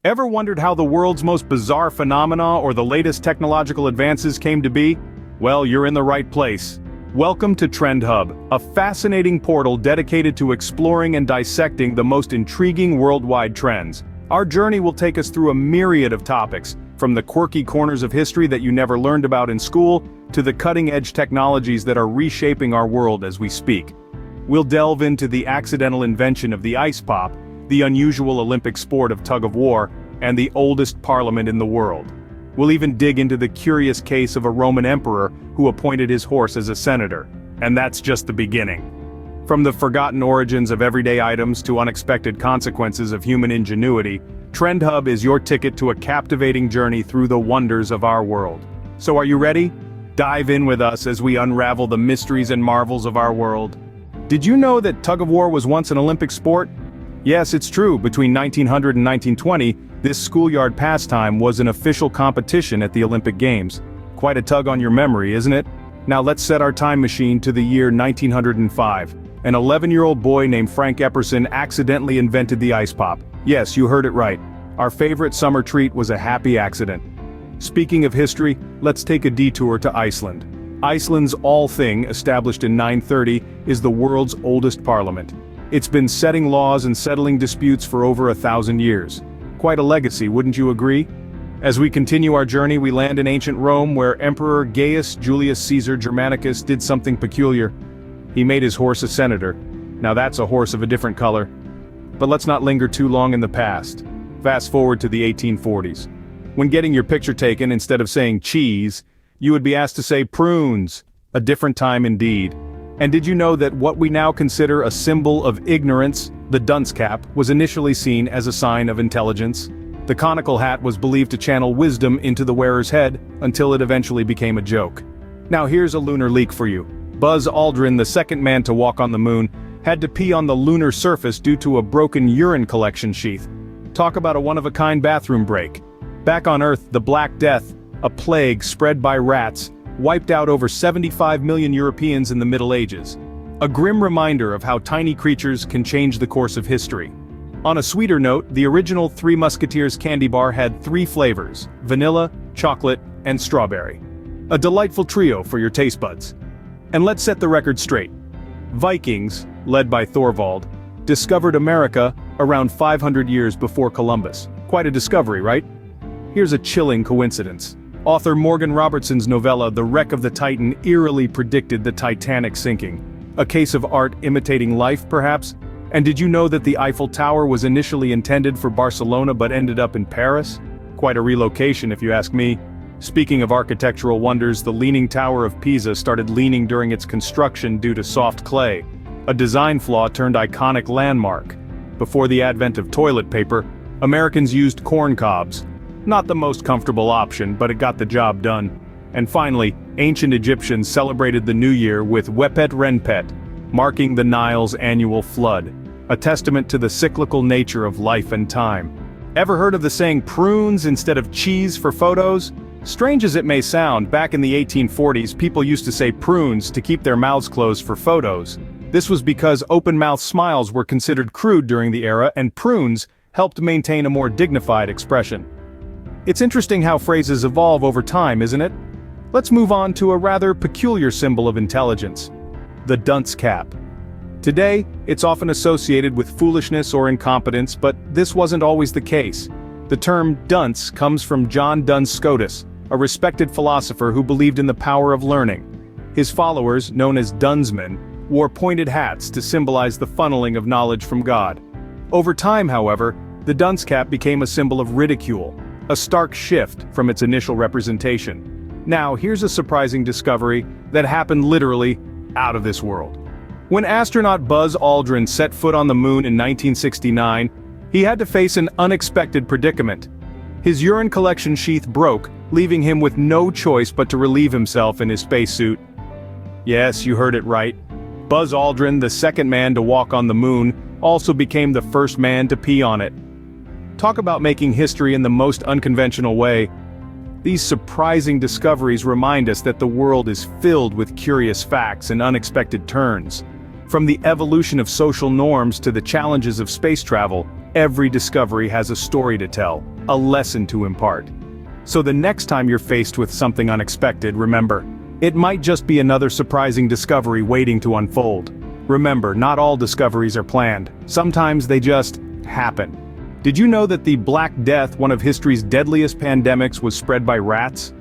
Ever wondered how the world's most bizarre phenomena or the latest technological advances came to be? Well, you're in the right place. Welcome to Trend Hub, a fascinating portal dedicated to exploring and dissecting the most intriguing worldwide trends. Our journey will take us through a myriad of topics, from the quirky corners of history that you never learned about in school, to the cutting-edge technologies that are reshaping our world as we speak. We'll delve into the accidental invention of the ice pop, the unusual Olympic sport of tug-of-war, and the oldest parliament in the world. We'll even dig into the curious case of a Roman emperor who appointed his horse as a senator. And that's just the beginning. From the forgotten origins of everyday items to unexpected consequences of human ingenuity, Trend Hub is your ticket to a captivating journey through the wonders of our world. So are you ready? Dive in with us as we unravel the mysteries and marvels of our world. Did you know that tug-of-war was once an Olympic sport? Yes, it's true. Between 1900 and 1920, this schoolyard pastime was an official competition at the Olympic Games. Quite a tug on your memory, isn't it? Now let's set our time machine to the year 1905. An 11-year-old boy named Frank Epperson accidentally invented the ice pop. Yes, you heard it right. Our favorite summer treat was a happy accident. Speaking of history, let's take a detour to Iceland. Iceland's Althing, established in 930, is the world's oldest parliament. It's been setting laws and settling disputes for over 1,000 years. Quite a legacy, wouldn't you agree? As we continue our journey, we land in ancient Rome, where Emperor Gaius Julius Caesar Germanicus did something peculiar. He made his horse a senator. Now that's a horse of a different color. But let's not linger too long in the past. Fast forward to the 1840s. When getting your picture taken, instead of saying cheese, you would be asked to say prunes. A different time indeed. And did you know that what we now consider a symbol of ignorance, the dunce cap, was initially seen as a sign of intelligence? The conical hat was believed to channel wisdom into the wearer's head, until it eventually became a joke. Now here's a lunar leak for you. Buzz Aldrin, the second man to walk on the moon, had to pee on the lunar surface due to a broken urine collection sheath. Talk about a one-of-a-kind bathroom break. Back on Earth, the Black Death, a plague spread by rats, wiped out over 75 million Europeans in the Middle Ages. A grim reminder of how tiny creatures can change the course of history. On a sweeter note, the original Three Musketeers candy bar had 3 flavors: vanilla, chocolate, and strawberry. A delightful trio for your taste buds. And let's set the record straight. Vikings, led by Thorvald, discovered America around 500 years before Columbus. Quite a discovery, right? Here's a chilling coincidence. Author Morgan Robertson's novella The Wreck of the Titan eerily predicted the Titanic sinking. A case of art imitating life, perhaps? And did you know that the Eiffel Tower was initially intended for Barcelona but ended up in Paris? Quite a relocation if you ask me. Speaking of architectural wonders, the Leaning Tower of Pisa started leaning during its construction due to soft clay. A design flaw turned iconic landmark. Before the advent of toilet paper, Americans used corn cobs. Not the most comfortable option, but it got the job done. And finally, ancient Egyptians celebrated the new year with Wepet Renpet, marking the Nile's annual flood, a testament to the cyclical nature of life and time. Ever heard of the saying prunes instead of cheese for photos? Strange as it may sound, back in the 1840s people used to say prunes to keep their mouths closed for photos. This was because open-mouthed smiles were considered crude during the era, and prunes helped maintain a more dignified expression. It's interesting how phrases evolve over time, isn't it? Let's move on to a rather peculiar symbol of intelligence: the dunce cap. Today, it's often associated with foolishness or incompetence, but this wasn't always the case. The term dunce comes from John Duns Scotus, a respected philosopher who believed in the power of learning. His followers, known as dunsmen, wore pointed hats to symbolize the funneling of knowledge from God. Over time, however, the dunce cap became a symbol of ridicule, a stark shift from its initial representation. Now, here's a surprising discovery that happened literally out of this world. When astronaut Buzz Aldrin set foot on the moon in 1969, he had to face an unexpected predicament. His urine collection sheath broke, leaving him with no choice but to relieve himself in his spacesuit. Yes, you heard it right. Buzz Aldrin, the second man to walk on the moon, also became the first man to pee on it. Talk about making history in the most unconventional way. These surprising discoveries remind us that the world is filled with curious facts and unexpected turns. From the evolution of social norms to the challenges of space travel, Every discovery has a story to tell, a lesson to impart. So the next time you're faced with something unexpected, remember, it might just be another surprising discovery waiting to unfold. Remember, not all discoveries are planned. Sometimes they just happen. Did you know that the Black Death, one of history's deadliest pandemics, was spread by rats?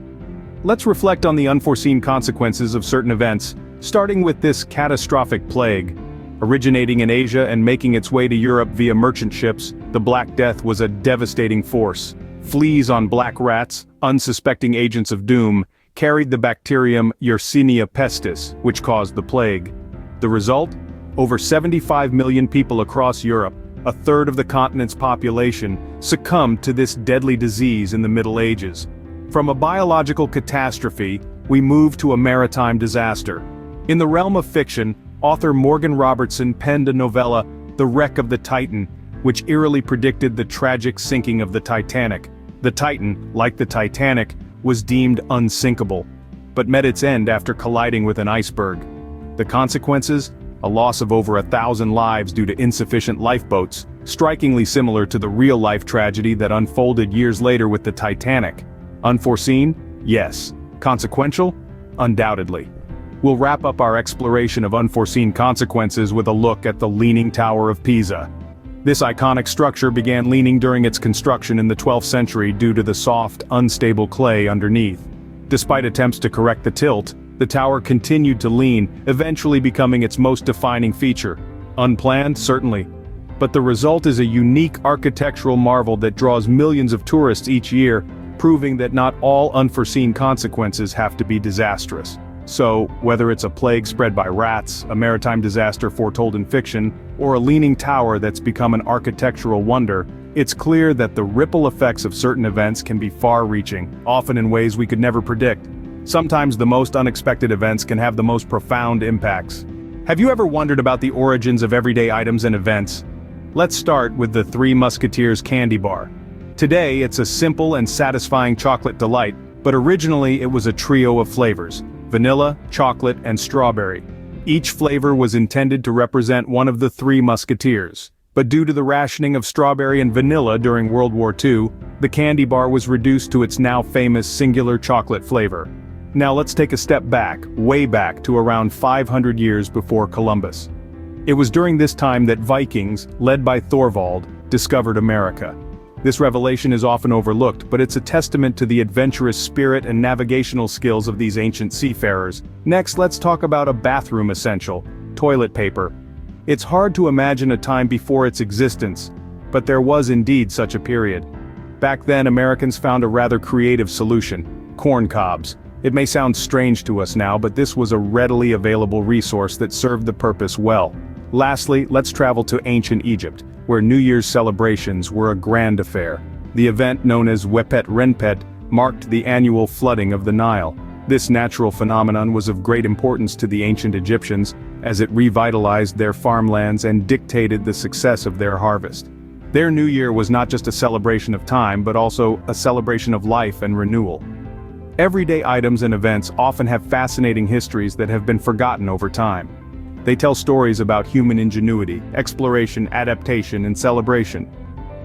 Let's reflect on the unforeseen consequences of certain events, starting with this catastrophic plague. Originating in Asia and making its way to Europe via merchant ships, the Black Death was a devastating force. Fleas on black rats, unsuspecting agents of doom, carried the bacterium Yersinia pestis, which caused the plague. The result? Over 75 million people across Europe, a third of the continent's population, succumbed to this deadly disease in the Middle Ages. From a biological catastrophe, we move to a maritime disaster. In the realm of fiction, author Morgan Robertson penned a novella, The Wreck of the Titan, which eerily predicted the tragic sinking of the Titanic. The Titan, like the Titanic, was deemed unsinkable, but met its end after colliding with an iceberg. The consequences? A loss of over 1,000 lives due to insufficient lifeboats, strikingly similar to the real-life tragedy that unfolded years later with the Titanic. Unforeseen? Yes. Consequential? Undoubtedly. We'll wrap up our exploration of unforeseen consequences with a look at the Leaning Tower of Pisa. This iconic structure began leaning during its construction in the 12th century due to the soft, unstable clay underneath. Despite attempts to correct the tilt, the tower continued to lean, eventually becoming its most defining feature. Unplanned, certainly. But the result is a unique architectural marvel that draws millions of tourists each year, proving that not all unforeseen consequences have to be disastrous. So, whether it's a plague spread by rats, a maritime disaster foretold in fiction, or a leaning tower that's become an architectural wonder, it's clear that the ripple effects of certain events can be far-reaching, often in ways we could never predict. Sometimes the most unexpected events can have the most profound impacts. Have you ever wondered about the origins of everyday items and events? Let's start with the Three Musketeers candy bar. Today, it's a simple and satisfying chocolate delight, but originally it was a trio of flavors: vanilla, chocolate, and strawberry. Each flavor was intended to represent one of the Three Musketeers. But due to the rationing of strawberry and vanilla during World War II, the candy bar was reduced to its now famous singular chocolate flavor. Now let's take a step back, way back to around 500 years before Columbus. It was during this time that Vikings, led by Thorvald, discovered America. This revelation is often overlooked, but it's a testament to the adventurous spirit and navigational skills of these ancient seafarers. Next, let's talk about a bathroom essential: toilet paper. It's hard to imagine a time before its existence, but there was indeed such a period. Back then, Americans found a rather creative solution: corn cobs. It may sound strange to us now, but this was a readily available resource that served the purpose well. Lastly, let's travel to ancient Egypt, where New Year's celebrations were a grand affair. The event, known as Wepet Renpet, marked the annual flooding of the Nile. This natural phenomenon was of great importance to the ancient Egyptians, as it revitalized their farmlands and dictated the success of their harvest. Their New Year was not just a celebration of time, but also a celebration of life and renewal. Everyday items and events often have fascinating histories that have been forgotten over time. They tell stories about human ingenuity, exploration, adaptation, and celebration.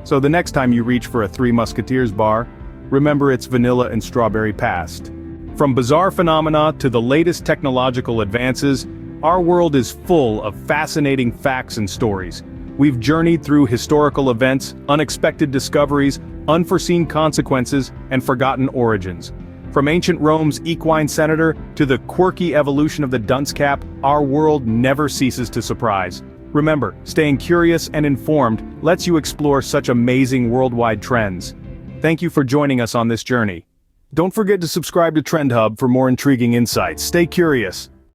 So the next time you reach for a Three Musketeers bar, remember its vanilla and strawberry past. From bizarre phenomena to the latest technological advances, our world is full of fascinating facts and stories. We've journeyed through historical events, unexpected discoveries, unforeseen consequences, and forgotten origins. From ancient Rome's equine senator to the quirky evolution of the dunce cap, our world never ceases to surprise. Remember, staying curious and informed lets you explore such amazing worldwide trends. Thank you for joining us on this journey. Don't forget to subscribe to Trend Hub for more intriguing insights. Stay curious.